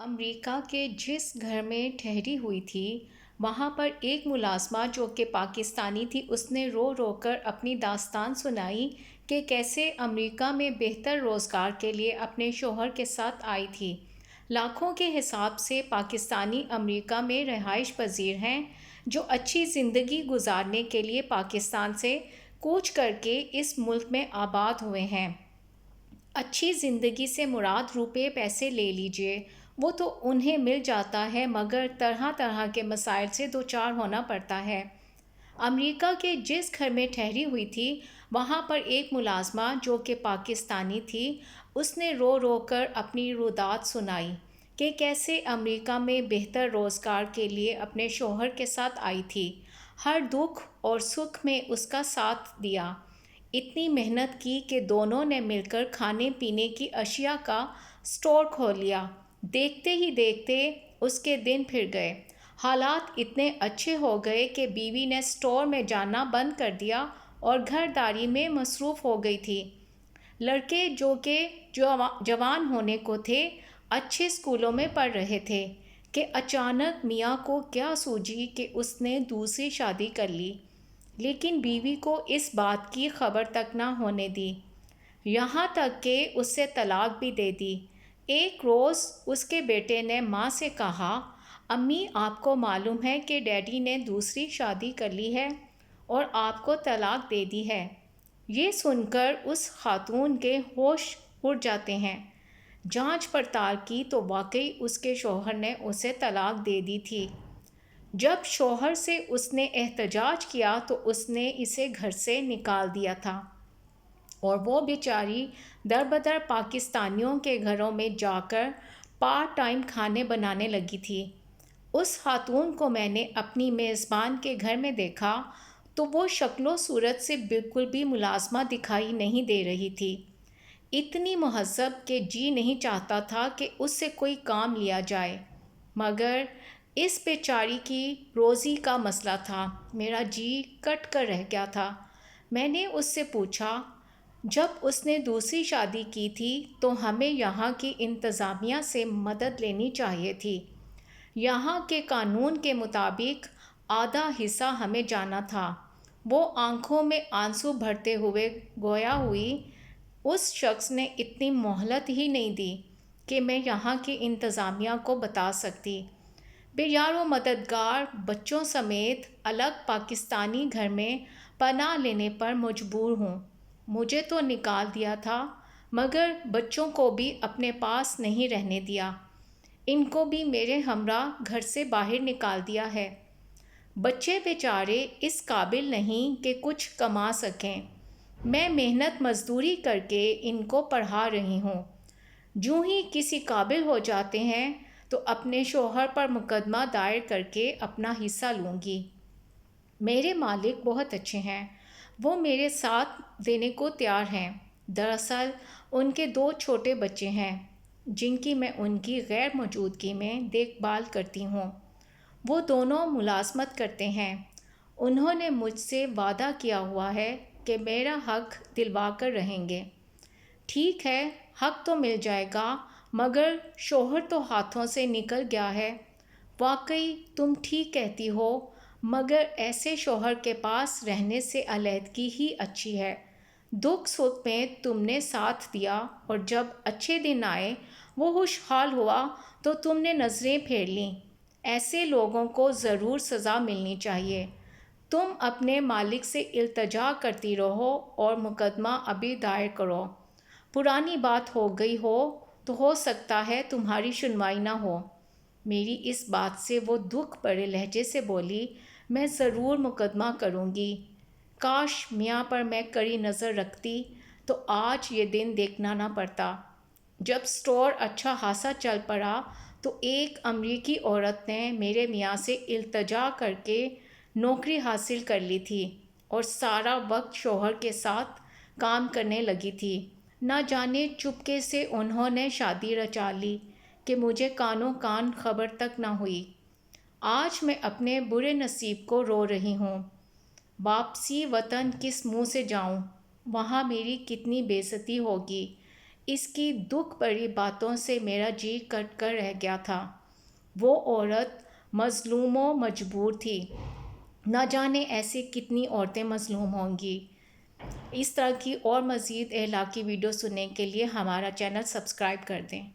امریکہ کے جس گھر میں ٹھہری ہوئی تھی وہاں پر ایک ملازمہ جو کہ پاکستانی تھی، اس نے رو رو کر اپنی داستان سنائی کہ کیسے امریکہ میں بہتر روزگار کے لیے اپنے شوہر کے ساتھ آئی تھی۔ لاکھوں کے حساب سے پاکستانی امریکہ میں رہائش پذیر ہیں جو اچھی زندگی گزارنے کے لیے پاکستان سے کوچ کر کے اس ملک میں آباد ہوئے ہیں۔ اچھی زندگی سے مراد روپے پیسے لے لیجئے، وہ تو انہیں مل جاتا ہے مگر طرح طرح کے مسائل سے دوچار ہونا پڑتا ہے۔ امریکہ کے جس گھر میں ٹھہری ہوئی تھی وہاں پر ایک ملازمہ جو کہ پاکستانی تھی، اس نے رو رو کر اپنی روداد سنائی کہ کیسے امریکہ میں بہتر روزگار کے لیے اپنے شوہر کے ساتھ آئی تھی، ہر دکھ اور سکھ میں اس کا ساتھ دیا، اتنی محنت کی کہ دونوں نے مل کر کھانے پینے کی اشیاء کا سٹور کھول لیا۔ دیکھتے ہی دیکھتے اس کے دن پھر گئے، حالات اتنے اچھے ہو گئے کہ بیوی نے سٹور میں جانا بند کر دیا اور گھر داری میں مصروف ہو گئی تھی۔ لڑکے جو کہ جوان ہونے کو تھے، اچھے اسکولوں میں پڑھ رہے تھے کہ اچانک میاں کو کیا سوجی کہ اس نے دوسری شادی کر لی، لیکن بیوی کو اس بات کی خبر تک نہ ہونے دی، یہاں تک کہ اس سے طلاق بھی دے دی۔ ایک روز اس کے بیٹے نے ماں سے کہا، امی آپ کو معلوم ہے کہ ڈیڈی نے دوسری شادی کر لی ہے اور آپ کو طلاق دے دی ہے۔ یہ سن کر اس خاتون کے ہوش اڑ جاتے ہیں۔ جانچ پڑتال کی تو واقعی اس کے شوہر نے اسے طلاق دے دی تھی۔ جب شوہر سے اس نے احتجاج کیا تو اس نے اسے گھر سے نکال دیا تھا اور وہ بیچاری در بدر پاکستانیوں کے گھروں میں جا کر پارٹ ٹائم کھانے بنانے لگی تھی۔ اس خاتون کو میں نے اپنی میزبان کے گھر میں دیکھا تو وہ شکل و صورت سے بالکل بھی ملازمہ دکھائی نہیں دے رہی تھی، اتنی مہذب کہ جی نہیں چاہتا تھا کہ اس سے کوئی کام لیا جائے، مگر اس بیچاری کی روزی کا مسئلہ تھا، میرا جی کٹ کر رہ گیا تھا۔ میں نے اس سے پوچھا، جب اس نے دوسری شادی کی تھی تو ہمیں یہاں کی انتظامیہ سے مدد لینی چاہیے تھی، یہاں کے قانون کے مطابق آدھا حصہ ہمیں جانا تھا۔ وہ آنکھوں میں آنسو بھرتے ہوئے گویا ہوئی، اس شخص نے اتنی مہلت ہی نہیں دی کہ میں یہاں کی انتظامیہ کو بتا سکتی۔ بے یار و مددگار بچوں سمیت الگ پاکستانی گھر میں پناہ لینے پر مجبور ہوں۔ مجھے تو نکال دیا تھا مگر بچوں کو بھی اپنے پاس نہیں رہنے دیا، ان کو بھی میرے ہمراہ گھر سے باہر نکال دیا ہے۔ بچے بیچارے اس قابل نہیں کہ کچھ کما سکیں، میں محنت مزدوری کر کے ان کو پڑھا رہی ہوں، جوں ہی کسی قابل ہو جاتے ہیں تو اپنے شوہر پر مقدمہ دائر کر کے اپنا حصہ لوں گی۔ میرے مالک بہت اچھے ہیں، وہ میرے ساتھ دینے کو تیار ہیں۔ دراصل ان کے 2 چھوٹے بچے ہیں جن کی میں ان کی غیر موجودگی میں دیکھ بھال کرتی ہوں، وہ دونوں ملازمت کرتے ہیں۔ انہوں نے مجھ سے وعدہ کیا ہوا ہے کہ میرا حق دلوا کر رہیں گے۔ ٹھیک ہے، حق تو مل جائے گا مگر شوہر تو ہاتھوں سے نکل گیا ہے۔ واقعی تم ٹھیک کہتی ہو، مگر ایسے شوہر کے پاس رہنے سے علیحدگی ہی اچھی ہے۔ دکھ سکھ میں تم نے ساتھ دیا اور جب اچھے دن آئے وہ خوشحال ہوا تو تم نے نظریں پھیر لیں۔ ایسے لوگوں کو ضرور سزا ملنی چاہیے۔ تم اپنے مالک سے التجا کرتی رہو اور مقدمہ ابھی دائر کرو، پرانی بات ہو گئی ہو سکتا ہے تمہاری سنوائی نہ ہو۔ میری اس بات سے وہ دکھ بھرے لہجے سے بولی، میں ضرور مقدمہ کروں گی، کاش میاں پر میں کڑی نظر رکھتی تو آج یہ دن دیکھنا نہ پڑتا۔ جب سٹور اچھا خاصا چل پڑا تو ایک امریکی عورت نے میرے میاں سے التجا کر کے نوکری حاصل کر لی تھی اور سارا وقت شوہر کے ساتھ کام کرنے لگی تھی۔ نہ جانے چپکے سے انہوں نے شادی رچا لی کہ مجھے کانوں کان خبر تک نہ ہوئی۔ آج میں اپنے برے نصیب کو رو رہی ہوں۔ واپسی وطن کس منہ سے جاؤں، وہاں میری کتنی بے عزتی ہوگی، اس کی دکھ بھری باتوں سے میرا جی کٹ کر رہ گیا تھا۔ وہ عورت مظلوم و مجبور تھی، نہ جانے ایسے کتنی عورتیں مظلوم ہوں گی۔ اس طرح کی اور مزید اخلاقی ویڈیو سننے کے لیے ہمارا چینل سبسکرائب کر دیں۔